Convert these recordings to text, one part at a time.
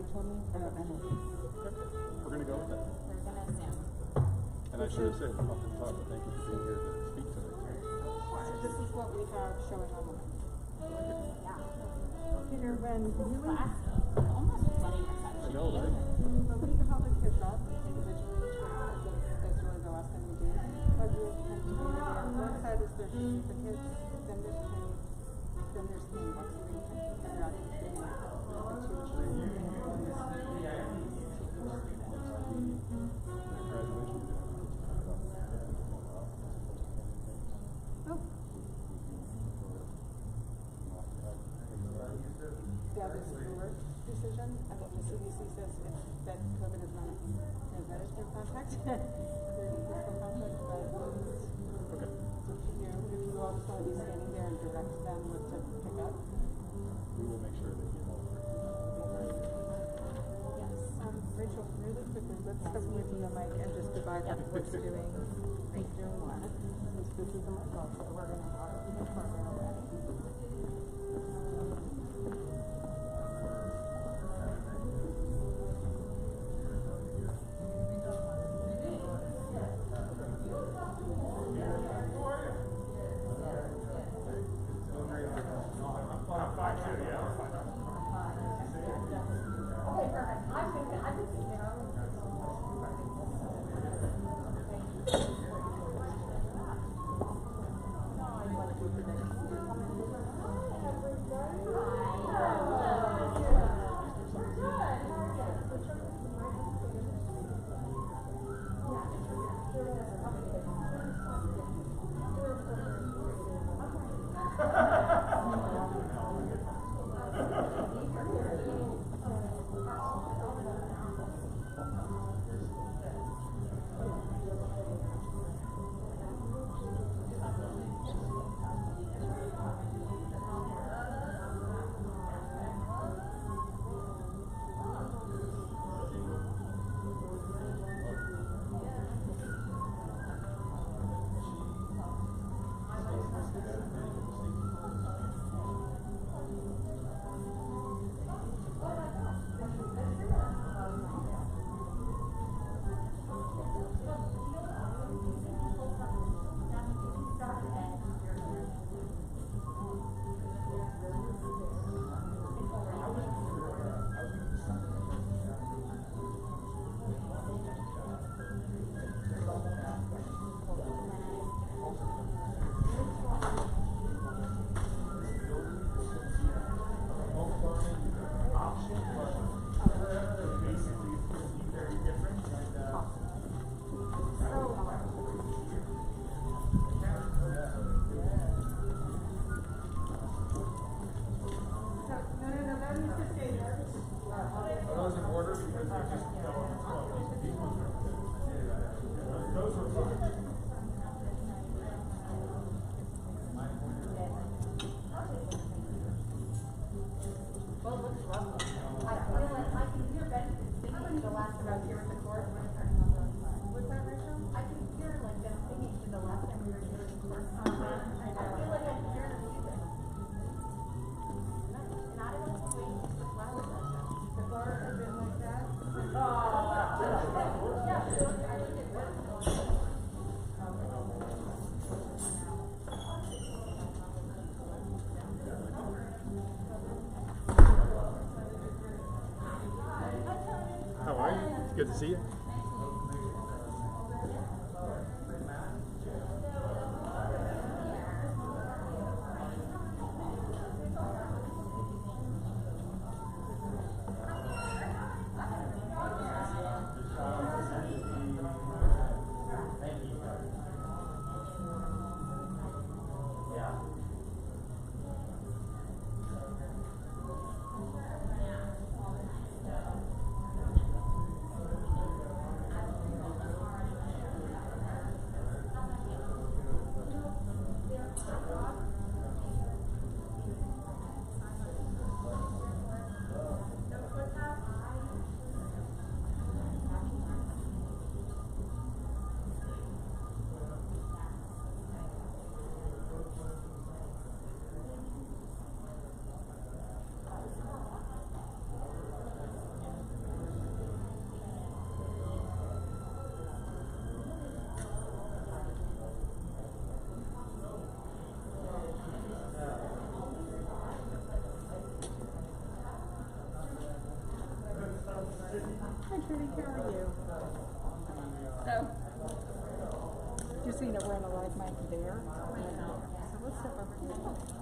already told me. I don't know. We're going to go with that. We're going to assume. And I should have said off the top, but thank you for being here to speak to me. So this is what we have showing on the map. Yeah. Peter, when you were Class, almost wedding reception. I know, right? when we called the kids up individually, that's really the last thing we do. But we can on one side is their certificates, then there's names, then there's name box. So we can figure out if they have that is your decision, and what the CDC says is that COVID is not a registered contact. There's physical contact, but Okay. if you all just want to be standing there and direct them what to pick up. We will make sure they get all Yes. Rachel, really quickly, let's come with the mic and just divide up what's doing what. Since this is a month, so we're going to have a program already. Good to see you. morning, how are you? So, Just so you know, we're on a live mic there. So let's step over here.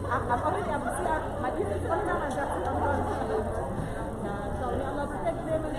I'm already, my business is only now I'm just, I'm going to so may Allah protect them and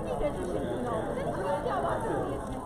की graduation क्यों ना हो, मुझे क्या बात है इसमें।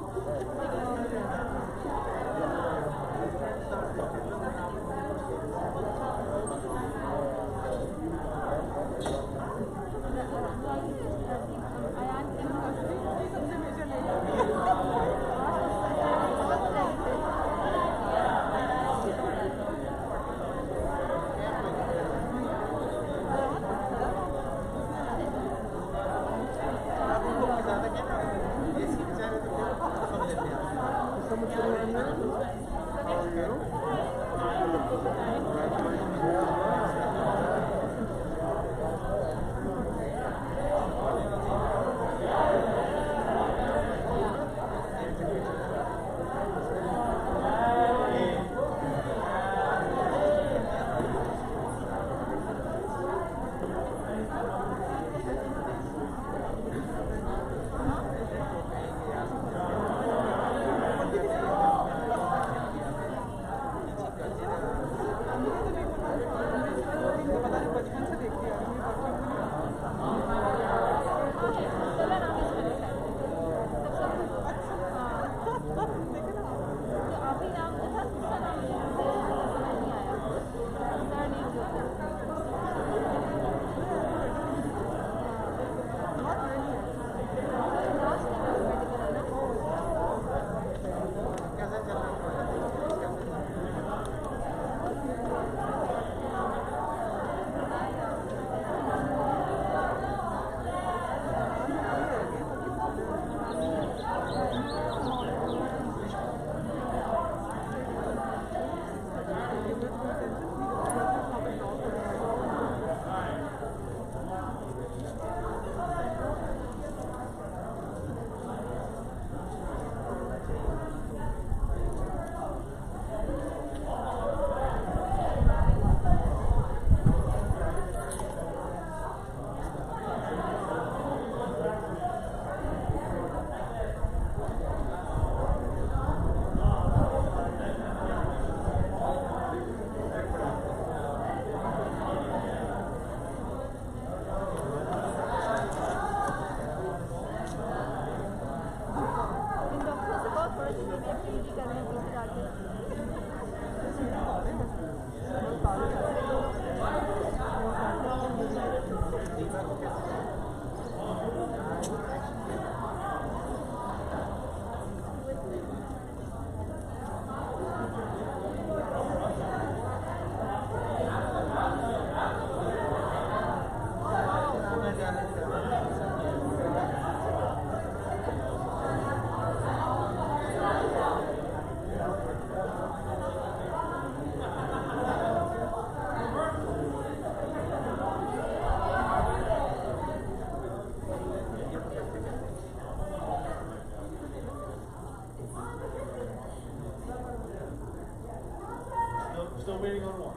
Still waiting on one.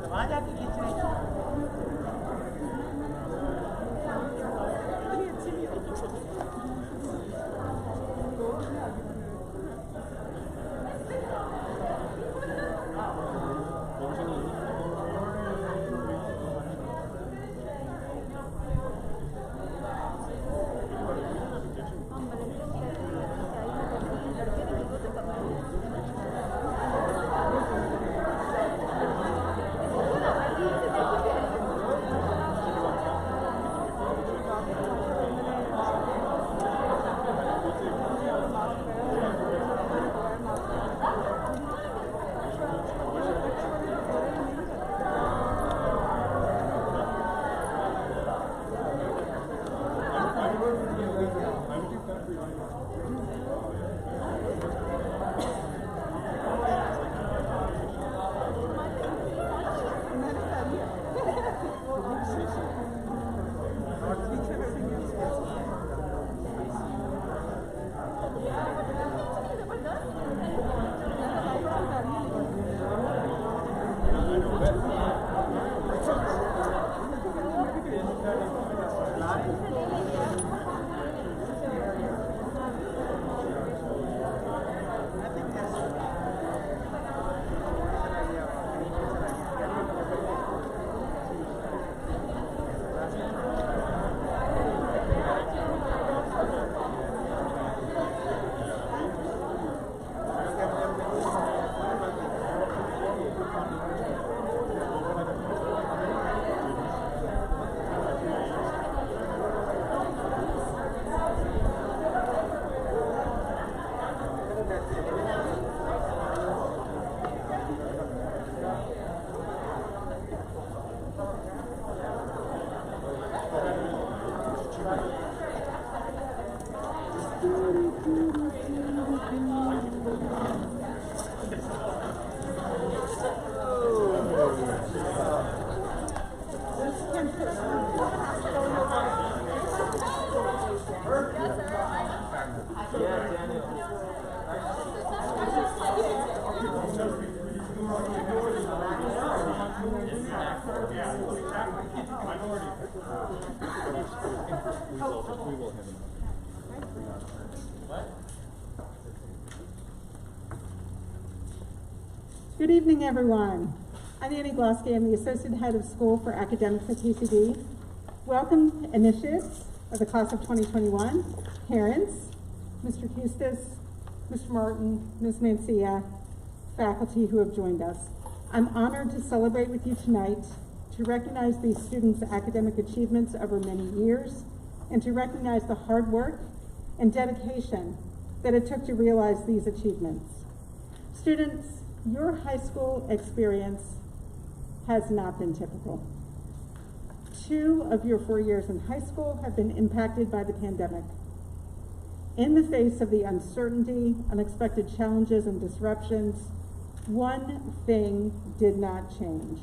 वहाँ जाके खींच रहे हैं। Good evening, everyone. I'm Annie Glosky. I'm the Associate Head of School for Academics at KCD. Welcome, initiates of the class of 2021, parents, Mr. Custis, Mr. Martin, Ms. Mancia, faculty who have joined us. I'm honored to celebrate with you tonight, to recognize these students' academic achievements over many years, and to recognize the hard work and dedication that it took to realize these achievements. Students, your high school experience has not been typical. 2 of your 4 years in high school have been impacted by the pandemic. In the face of the uncertainty, unexpected challenges, and disruptions, one thing did not change: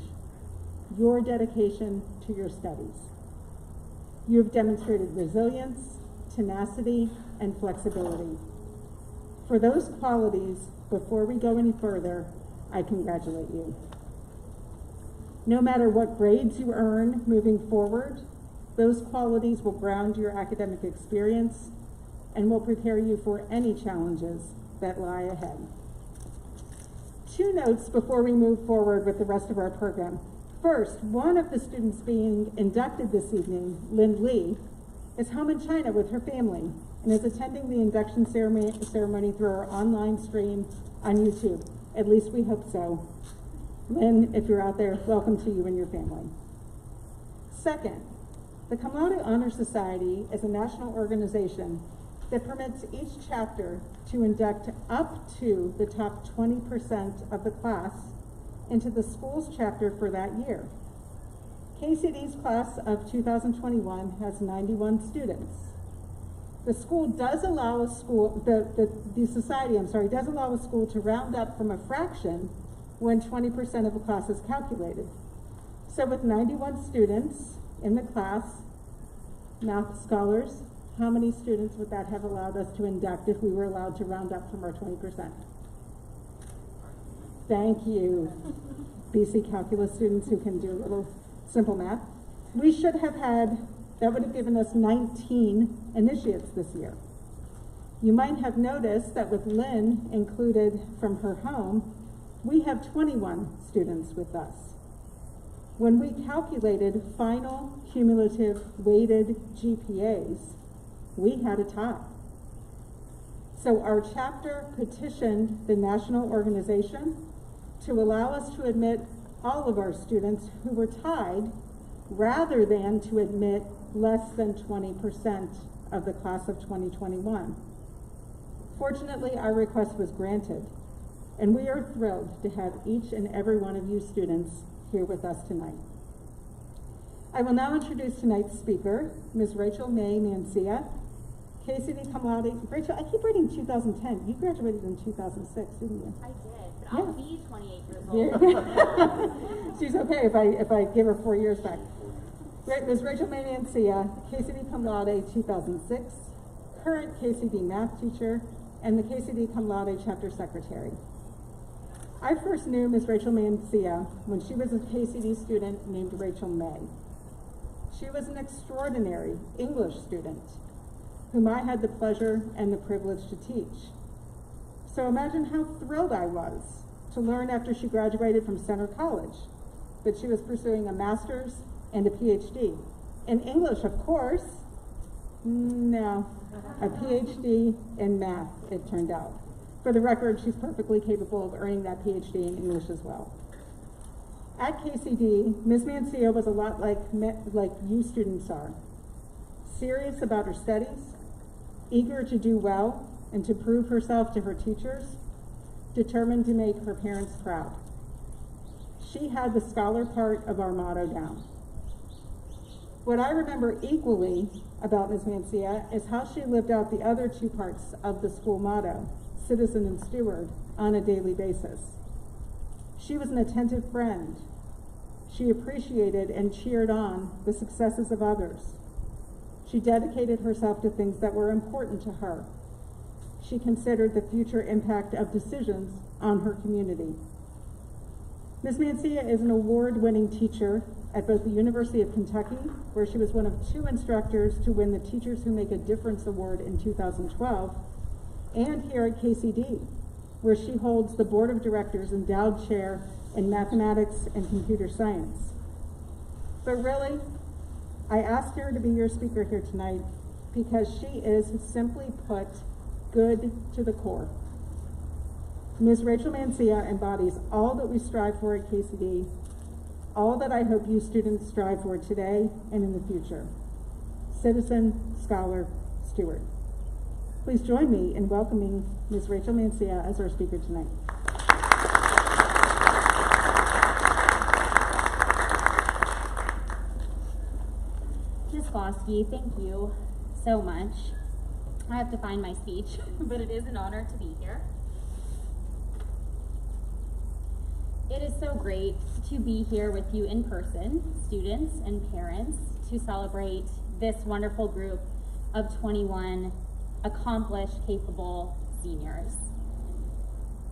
your dedication to your studies. You have demonstrated resilience, tenacity, and flexibility. For those qualities, before we go any further, I congratulate you. No matter what grades you earn moving forward, those qualities will ground your academic experience and will prepare you for any challenges that lie ahead. 2 notes before we move forward with the rest of our program. First, one of the students being inducted this evening, Lynn Lee, is home in China with her family and is attending the induction ceremony through our online stream on YouTube. At least we hope so. Lynn, if you're out there, welcome to you and your family. Second, the Cum Laude Honor Society is a national organization that permits each chapter to induct up to the top 20% of the class into the school's chapter for that year. KCD's class of 2021 has 91 students. The school does allow a school, the society does allow a school to round up from a fraction when 20% of the class is calculated. So with 91 students in the class, math scholars, how many students would that have allowed us to induct if we were allowed to round up from our 20%? Thank you, BC calculus students who can do a little simple math. We should have had, that would have given us 19 initiates this year. You might have noticed that with Lynn included from her home, we have 21 students with us. When we calculated final cumulative weighted GPAs, we had a tie. So our chapter petitioned the national organization to allow us to admit all of our students who were tied rather than to admit less than 20% of the class of 2021. Fortunately, our request was granted, and we are thrilled to have each and every one of you students here with us tonight. I will now introduce tonight's speaker, Ms. Rachel May Mancia, KCD Cum Laude. Rachel, I keep reading 2010. You graduated in 2006, didn't you? I did, but I'll be 28 years old. She's okay if I give her 4 years back. Ms. Rachel May Mancia, KCD Cum Laude 2006, current KCD math teacher, and the KCD Cum Laude chapter secretary. I first knew Ms. Rachel Mancia when she was a KCD student named Rachel May. She was an extraordinary English student whom I had the pleasure and the privilege to teach. So imagine how thrilled I was to learn after she graduated from Center College that she was pursuing a master's and a PhD. In English, of course. No, a PhD in math, it turned out. For the record, she's perfectly capable of earning that PhD in English as well. At KCD, Ms. Mancia was a lot like you students are. Serious about her studies, eager to do well and to prove herself to her teachers, determined to make her parents proud. She had the scholar part of our motto down. What I remember equally about Ms. Mancia is how she lived out the other 2 parts of the school motto, citizen and steward, on a daily basis. She was an attentive friend. She appreciated and cheered on the successes of others. She dedicated herself to things that were important to her. She considered the future impact of decisions on her community. Ms. Mancia is an award-winning teacher at both the University of Kentucky, where she was one of 2 instructors to win the Teachers Who Make a Difference Award in 2012, and here at KCD, where she holds the Board of Directors Endowed Chair in Mathematics and Computer Science. But really, I asked her to be your speaker here tonight because she is, simply put, good to the core. Ms. Rachel Mancia embodies all that we strive for at KCD, all that I hope you students strive for today and in the future. Citizen, scholar, steward. Please join me in welcoming Ms. Rachel Mancia as our speaker tonight. Ms. Foskey, thank you so much. I have to find my speech, but it is an honor to be here. It is so great to be here with you in person, students and parents, to celebrate this wonderful group of 21 accomplished, capable seniors.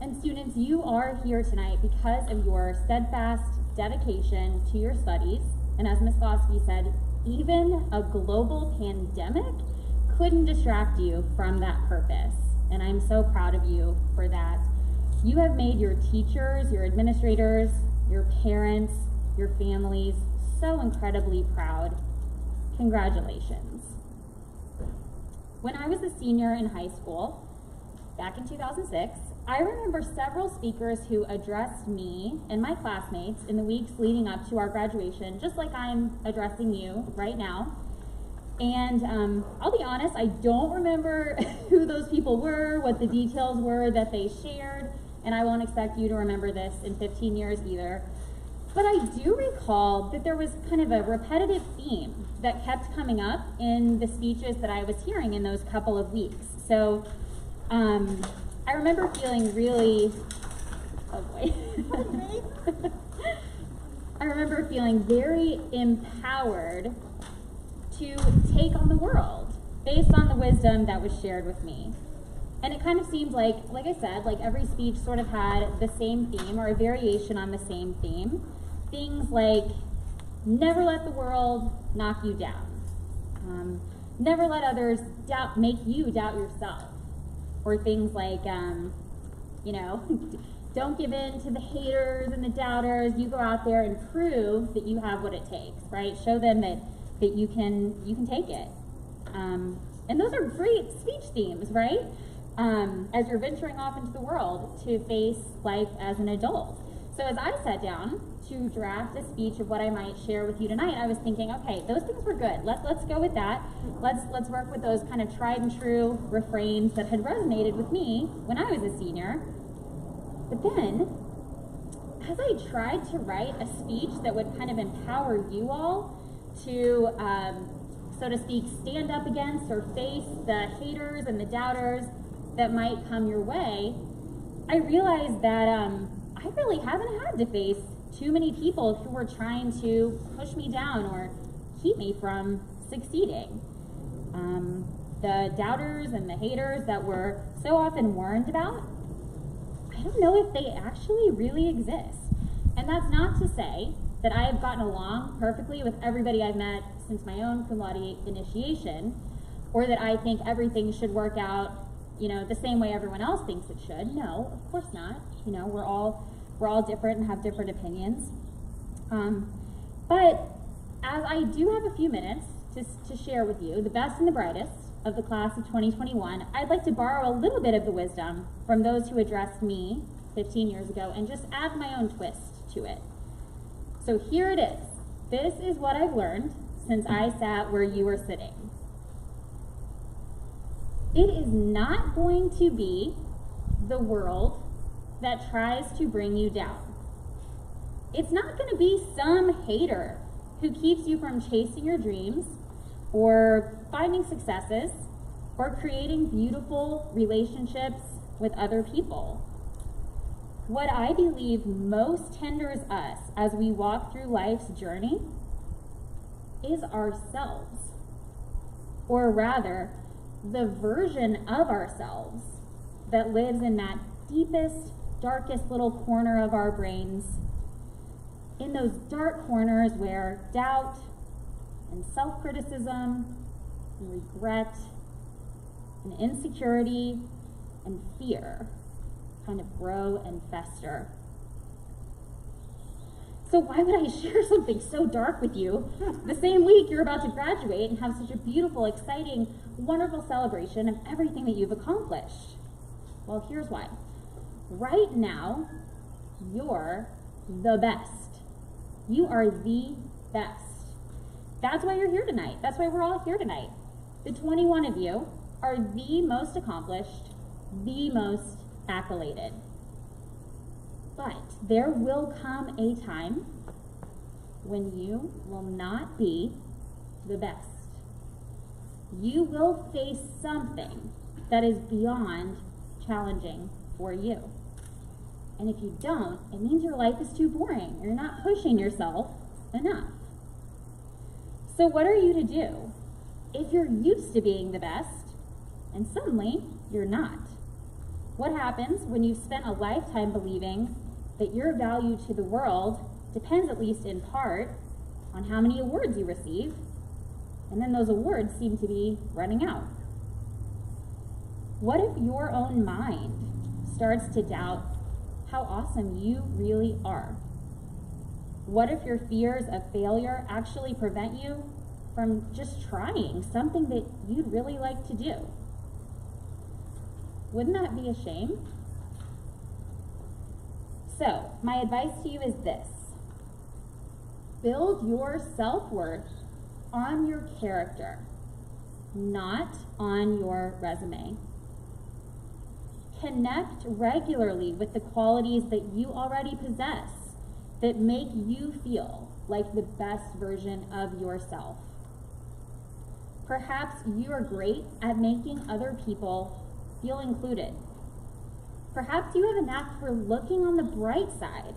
And students, you are here tonight because of your steadfast dedication to your studies. And as Ms. Foskey said, even a global pandemic couldn't distract you from that purpose. And I'm so proud of you for that. You have made your teachers, your administrators, your parents, your families so incredibly proud. Congratulations. When I was a senior in high school, back in 2006, I remember several speakers who addressed me and my classmates in the weeks leading up to our graduation, just like I'm addressing you right now. And I'll be honest, I don't remember who those people were, what the details were that they shared, and I won't expect you to remember this in 15 years either. But I do recall that there was kind of a repetitive theme that kept coming up in the speeches that I was hearing in those couple of weeks. So I remember feeling really, oh boy. I remember feeling very empowered to take on the world based on the wisdom that was shared with me. And it kind of seemed like I said, like every speech sort of had the same theme or a variation on the same theme. Things like, never let the world knock you down. Never let others make you doubt yourself. Or things like, don't give in to the haters and the doubters. You go out there and prove that you have what it takes, right? Show them that you can take it. And those are great speech themes, right? As you're venturing off into the world to face life as an adult. So as I sat down to draft a speech of what I might share with you tonight, I was thinking, okay, those things were good. Let's go with that. Let's work with those kind of tried and true refrains that had resonated with me when I was a senior. But then, as I tried to write a speech that would kind of empower you all to, so to speak, stand up against or face the haters and the doubters that might come your way, I realized that I really haven't had to face too many people who were trying to push me down or keep me from succeeding. The doubters and the haters that we're so often warned about, I don't know if they actually really exist. And that's not to say that I have gotten along perfectly with everybody I've met since my own cum laude initiation, or that I think everything should work out, the same way everyone else thinks it should. No, of course not. We're all different and have different opinions. But as I do have a few minutes to share with you, the best and the brightest of the class of 2021, I'd like to borrow a little bit of the wisdom from those who addressed me 15 years ago and just add my own twist to it. So here it is. This is what I've learned since I sat where you were sitting. It is not going to be the world that tries to bring you down. It's not going to be some hater who keeps you from chasing your dreams or finding successes or creating beautiful relationships with other people. What I believe most hinders us as we walk through life's journey is ourselves, or rather, the version of ourselves that lives in that deepest, darkest little corner of our brains, in those dark corners where doubt and self-criticism and regret and insecurity and fear kind of grow and fester. So why would I share something so dark with you the same week you're about to graduate and have such a beautiful, exciting, wonderful celebration of everything that you've accomplished? Well, here's why. Right now, you're the best. You are the best. That's why you're here tonight. That's why we're all here tonight. The 21 of you are the most accomplished, the most accoladed. But there will come a time when you will not be the best. You will face something that is beyond challenging for you. And if you don't, it means your life is too boring. You're not pushing yourself enough. So what are you to do if you're used to being the best and suddenly you're not? What happens when you've spent a lifetime believing that your value to the world depends, at least in part, on how many awards you receive, and then those awards seem to be running out? What if your own mind starts to doubt how awesome you really are? What if your fears of failure actually prevent you from just trying something that you'd really like to do? Wouldn't that be a shame? So, my advice to you is this. Build your self-worth on your character, not on your resume. Connect regularly with the qualities that you already possess that make you feel like the best version of yourself. Perhaps you are great at making other people feel included. Perhaps you have a knack for looking on the bright side.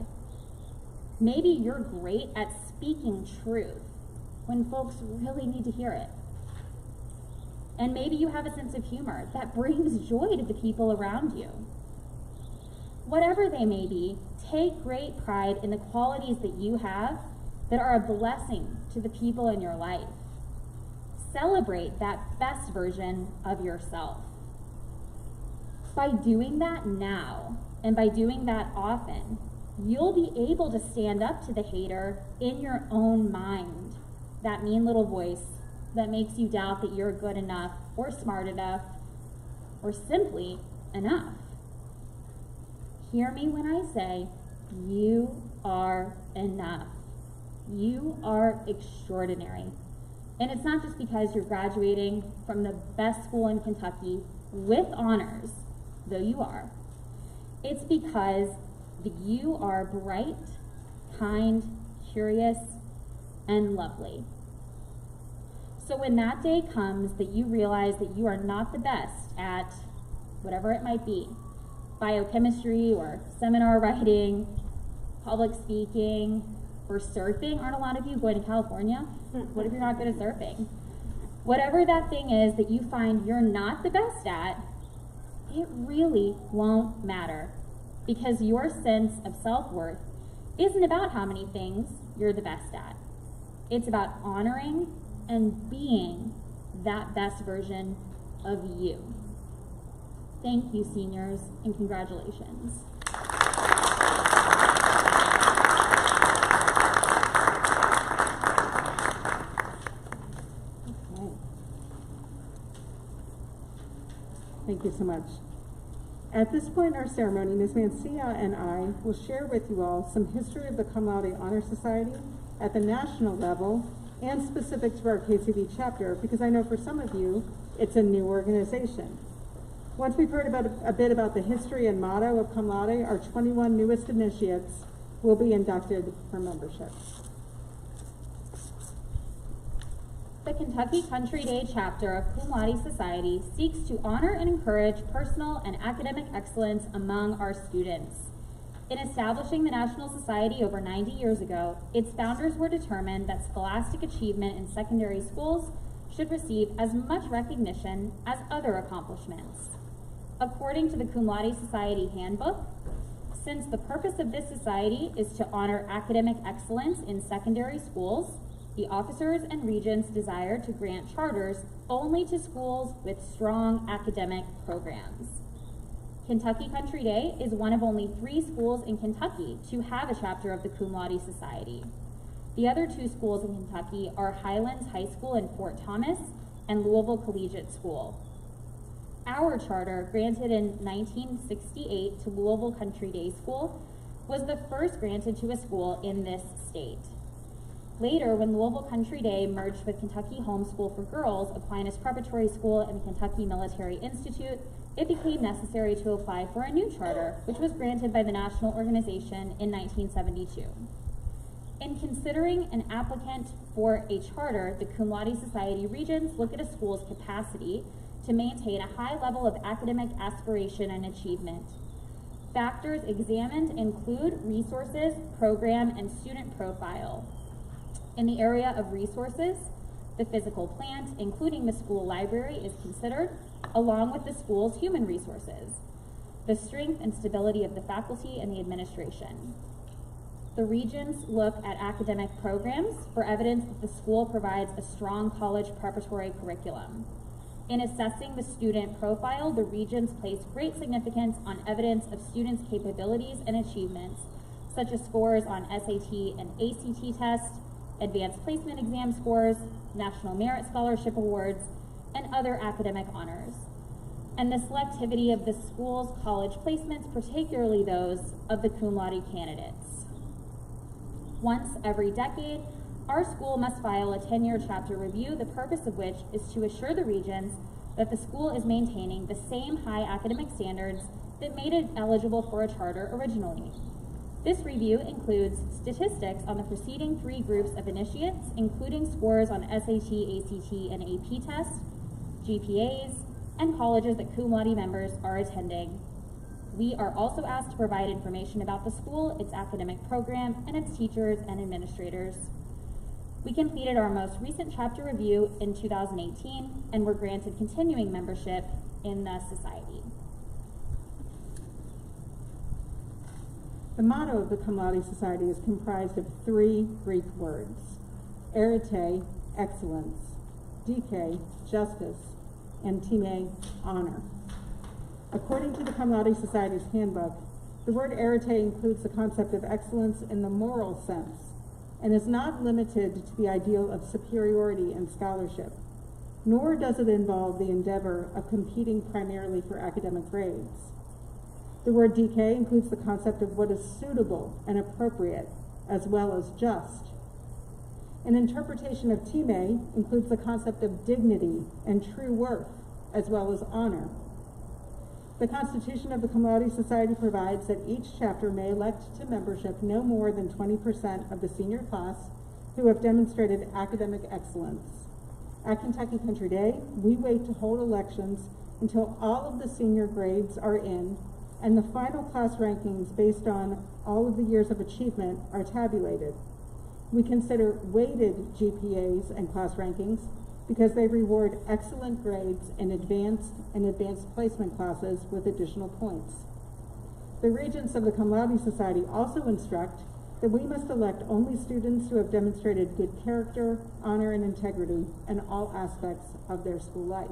Maybe you're great at speaking truth when folks really need to hear it. And maybe you have a sense of humor that brings joy to the people around you. Whatever they may be, take great pride in the qualities that you have that are a blessing to the people in your life. Celebrate that best version of yourself. By doing that now, and by doing that often, you'll be able to stand up to the hater in your own mind, that mean little voice that makes you doubt that you're good enough or smart enough or simply enough. Hear me when I say you are enough. You are extraordinary. And it's not just because you're graduating from the best school in Kentucky with honors, though you are. It's because you are bright, kind, curious, and lovely. So when that day comes that you realize that you are not the best at whatever it might be, biochemistry or seminar writing, public speaking, or surfing. Aren't a lot of you going to California? What if you're not good at surfing? Whatever that thing is that you find you're not the best at, it really won't matter, because your sense of self-worth isn't about how many things you're the best at. It's about honoring and being that best version of you. Thank you, seniors, and congratulations. Okay. Thank you so much. At this point in our ceremony, Ms. Mancia and I will share with you all some history of the Cum Laude Honor Society at the national level and specific to our KCD chapter, because I know for some of you, it's a new organization. Once we've heard about a bit about the history and motto of Cum Laude, our 21 newest initiates will be inducted for membership. The Kentucky Country Day chapter of Cum Laude Society seeks to honor and encourage personal and academic excellence among our students. In establishing the National Society over 90 years ago, its founders were determined that scholastic achievement in secondary schools should receive as much recognition as other accomplishments. According to the Cum Laude Society Handbook, since the purpose of this society is to honor academic excellence in secondary schools, the officers and regents desire to grant charters only to schools with strong academic programs. Kentucky Country Day is one of only 3 schools in Kentucky to have a chapter of the Cum Laude Society. The other 2 schools in Kentucky are Highlands High School in Fort Thomas and Louisville Collegiate School. Our charter, granted in 1968 to Louisville Country Day School, was the first granted to a school in this state. Later, when Louisville Country Day merged with Kentucky Homeschool for Girls, Aquinas Preparatory School, and the Kentucky Military Institute, it became necessary to apply for a new charter, which was granted by the national organization in 1972. In considering an applicant for a charter, the Cum Laude Society Regents look at a school's capacity to maintain a high level of academic aspiration and achievement. Factors examined include resources, program, and student profile. In the area of resources, the physical plant, including the school library, is considered, along with the school's human resources, the strength and stability of the faculty and the administration. The regents look at academic programs for evidence that the school provides a strong college preparatory curriculum. In assessing the student profile, the regents place great significance on evidence of students' capabilities and achievements, such as scores on SAT and ACT tests, advanced placement exam scores, National Merit Scholarship Awards, and other academic honors, and the selectivity of the school's college placements, particularly those of the cum laude candidates. Once every decade, our school must file a 10-year chapter review, the purpose of which is to assure the regents that the school is maintaining the same high academic standards that made it eligible for a charter originally. This review includes statistics on the preceding 3 groups of initiates, including scores on SAT, ACT, and AP tests, GPAs, and colleges that cum laude members are attending. We are also asked to provide information about the school, its academic program, and its teachers and administrators. We completed our most recent chapter review in 2018 and were granted continuing membership in the society. The motto of the Cum Laude Society is comprised of 3 Greek words: arete, excellence; dike, justice; and time, honor. According to the Cum Laude Society's handbook, the word arete includes the concept of excellence in the moral sense and is not limited to the ideal of superiority in scholarship, nor does it involve the endeavor of competing primarily for academic grades. The word dike includes the concept of what is suitable and appropriate, as well as just. An interpretation of time includes the concept of dignity and true worth, as well as honor. The Constitution of the Cum Laude Society provides that each chapter may elect to membership no more than 20% of the senior class who have demonstrated academic excellence. At Kentucky Country Day, we wait to hold elections until all of the senior grades are in and the final class rankings based on all of the years of achievement are tabulated. We consider weighted GPAs and class rankings because they reward excellent grades in advanced and advanced placement classes with additional points. The regents of the Cum Laude Society also instruct that we must elect only students who have demonstrated good character, honor, and integrity in all aspects of their school life.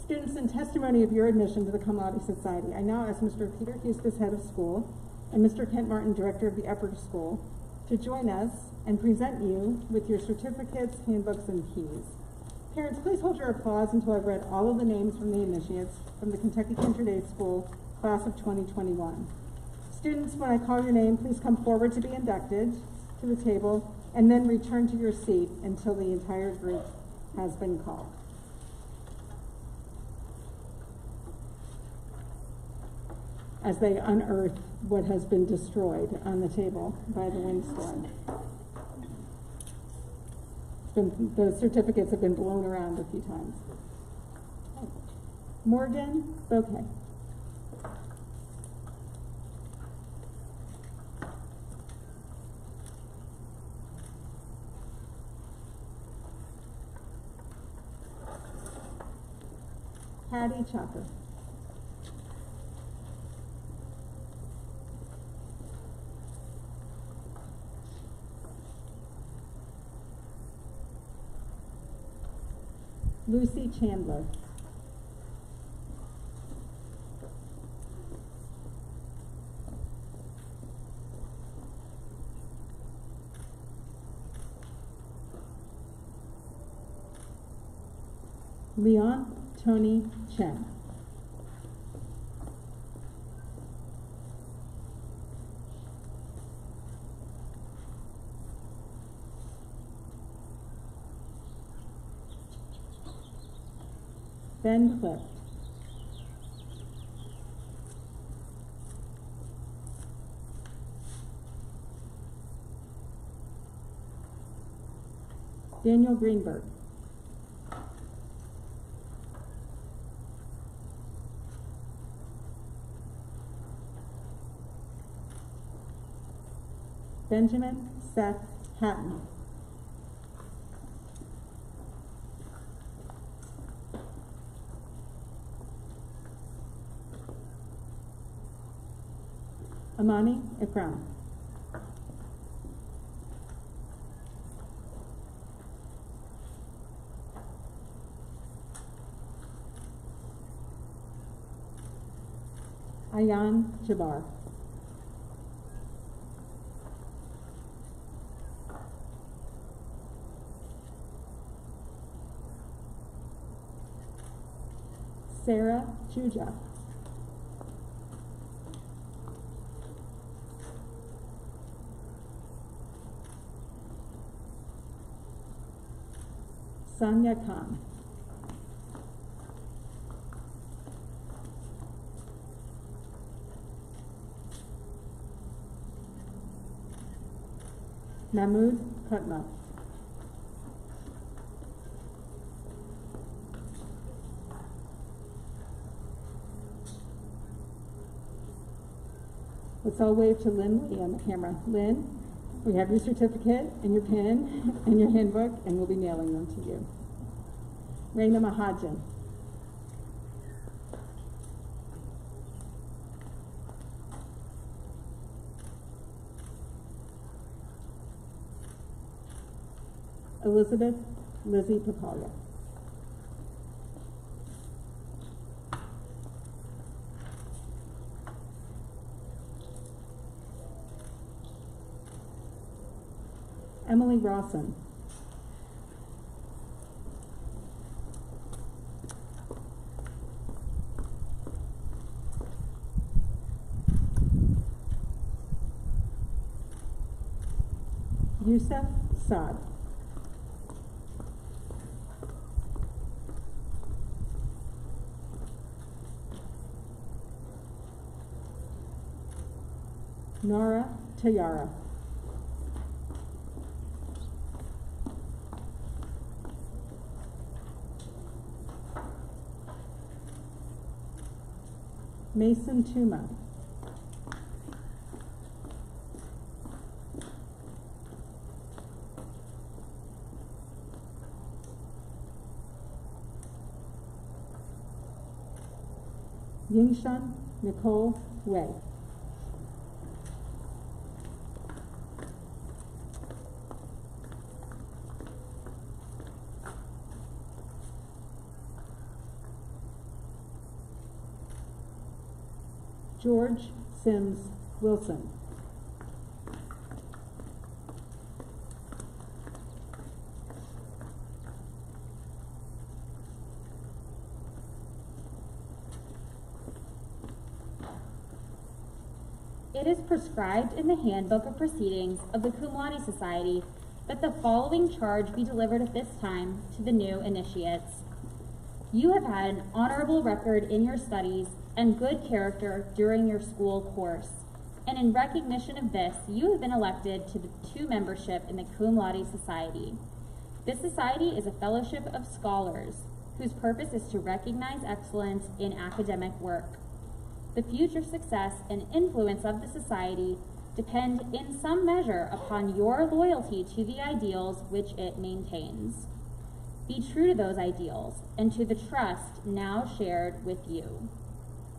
Students, in testimony of your admission to the Cum Laude Society, I now ask Mr. Peter Hustis, head of school, and Mr. Kent Martin, director of the upper school, to join us and present you with your certificates, handbooks, and keys. Parents, please hold your applause until I've read all of the names from the initiates from the Kentucky Country Day School class of 2021. Students, when I call your name, please come forward to be inducted to the table and then return to your seat until the entire group has been called. As they unearth what has been destroyed on the table by the windstorm. Those certificates have been blown around a few times. Morgan Bouquet. Patty Chopper. Lucy Chandler. Leon Tony Chen. Ben Clift. Daniel Greenberg. Benjamin Seth Hatton. Amani Ikram. Ayan Jabbar. Sarah Juja. Sanya Khan. Mahmood Kutma. Let's all wave to Lynn Lee on the camera. Lynn, we have your certificate and your pen and your handbook, and we'll be mailing them to you. Raina Mahajan. Elizabeth Lizzie Papalia. Emily Rawson. Yusuf Saad. Nora Tayara. Mason Tuma. Yingshan Nicole Wei. George Sims Wilson. It is prescribed in the Handbook of Proceedings of the Cum Laude Society that the following charge be delivered at this time to the new initiates. You have had an honorable record in your studies and good character during your school course, and in recognition of this, you have been elected to membership in the Cum Laude Society. This society is a fellowship of scholars whose purpose is to recognize excellence in academic work. The future success and influence of the society depend in some measure upon your loyalty to the ideals which it maintains. Be true to those ideals and to the trust now shared with you.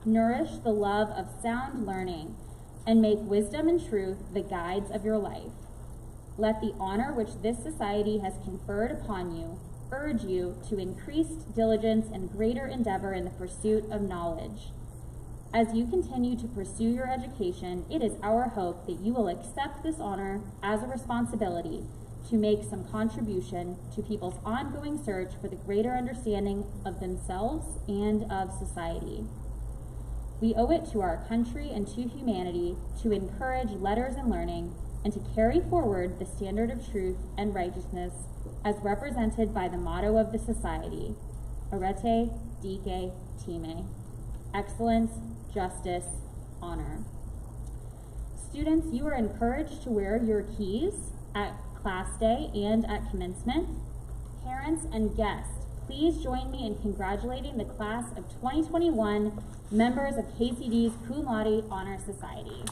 Nourish the love of sound learning and make wisdom and truth the guides of your life. Let the honor which this society has conferred upon you urge you to increased diligence and greater endeavor in the pursuit of knowledge. As you continue to pursue your education, it is our hope that you will accept this honor as a responsibility to make some contribution to people's ongoing search for the greater understanding of themselves and of society. We owe it to our country and to humanity to encourage letters and learning and to carry forward the standard of truth and righteousness as represented by the motto of the society, Arete, Dike, Time, excellence, justice, honor. Students, you are encouraged to wear your keys at class day and at commencement. Parents and guests, please join me in congratulating the class of 2021 members of KCD's Cum Laude Honor Society.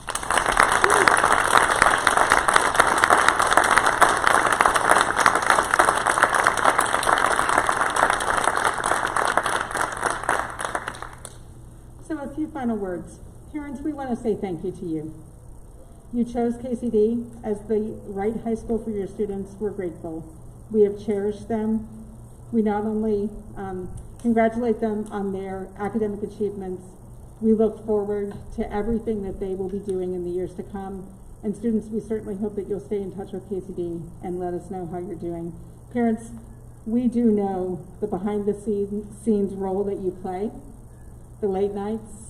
So a few final words. Parents, we want to say thank you to you. You chose KCD as the right high school for your students. We're grateful. We have cherished them. We not only congratulate them on their academic achievements, we look forward to everything that they will be doing in the years to come. And students, we certainly hope that you'll stay in touch with KCD and let us know how you're doing. Parents, we do know the behind the scenes role that you play, the late nights,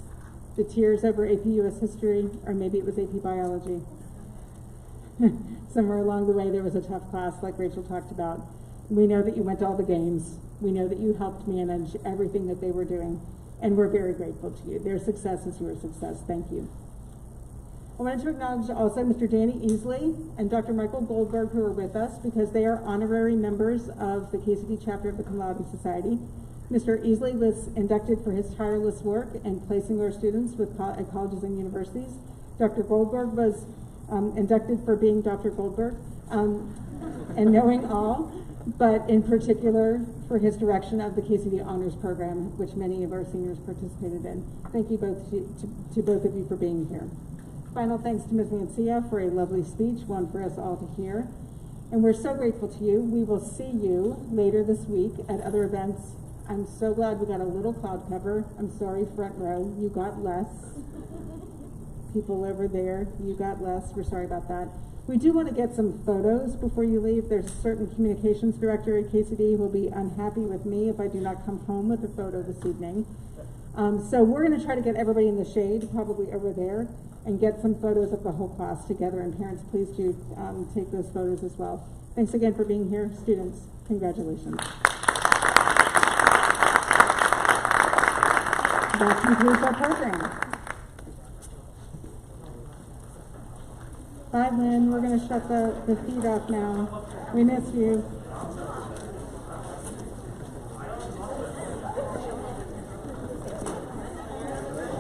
the tears over AP US history, or maybe it was AP biology. Somewhere along the way there was a tough class like Rachel talked about. We know that you went to all the games. We know that you helped manage everything that they were doing, and we're very grateful to you. Their success is your success. Thank you. I wanted to acknowledge also Mr. Danny Easley and Dr. Michael Goldberg, who are with us because they are honorary members of the KCD chapter of the Cum Laude Society. Mr. Easley was inducted for his tireless work in placing our students at colleges and universities. Dr. Goldberg was inducted for being Dr. Goldberg and knowing all, but in particular for his direction of the KCD Honors Program, which many of our seniors participated in. Thank you both to both of you for being here. Final thanks to Ms. Mancia for a lovely speech, one for us all to hear. And we're so grateful to you. We will see you later this week at other events. I'm so glad we got a little cloud cover. I'm sorry, front row, you got less. People over there, you got less. We're sorry about that. We do want to get some photos before you leave. There's a certain communications director at KCD who will be unhappy with me if I do not come home with a photo this evening. So we're going to try to get everybody in the shade, probably over there, and get some photos of the whole class together. And parents, please do take those photos as well. Thanks again for being here. Students, congratulations. That concludes our program. Bye, Lynn. We're going to shut the feed off now. We miss you.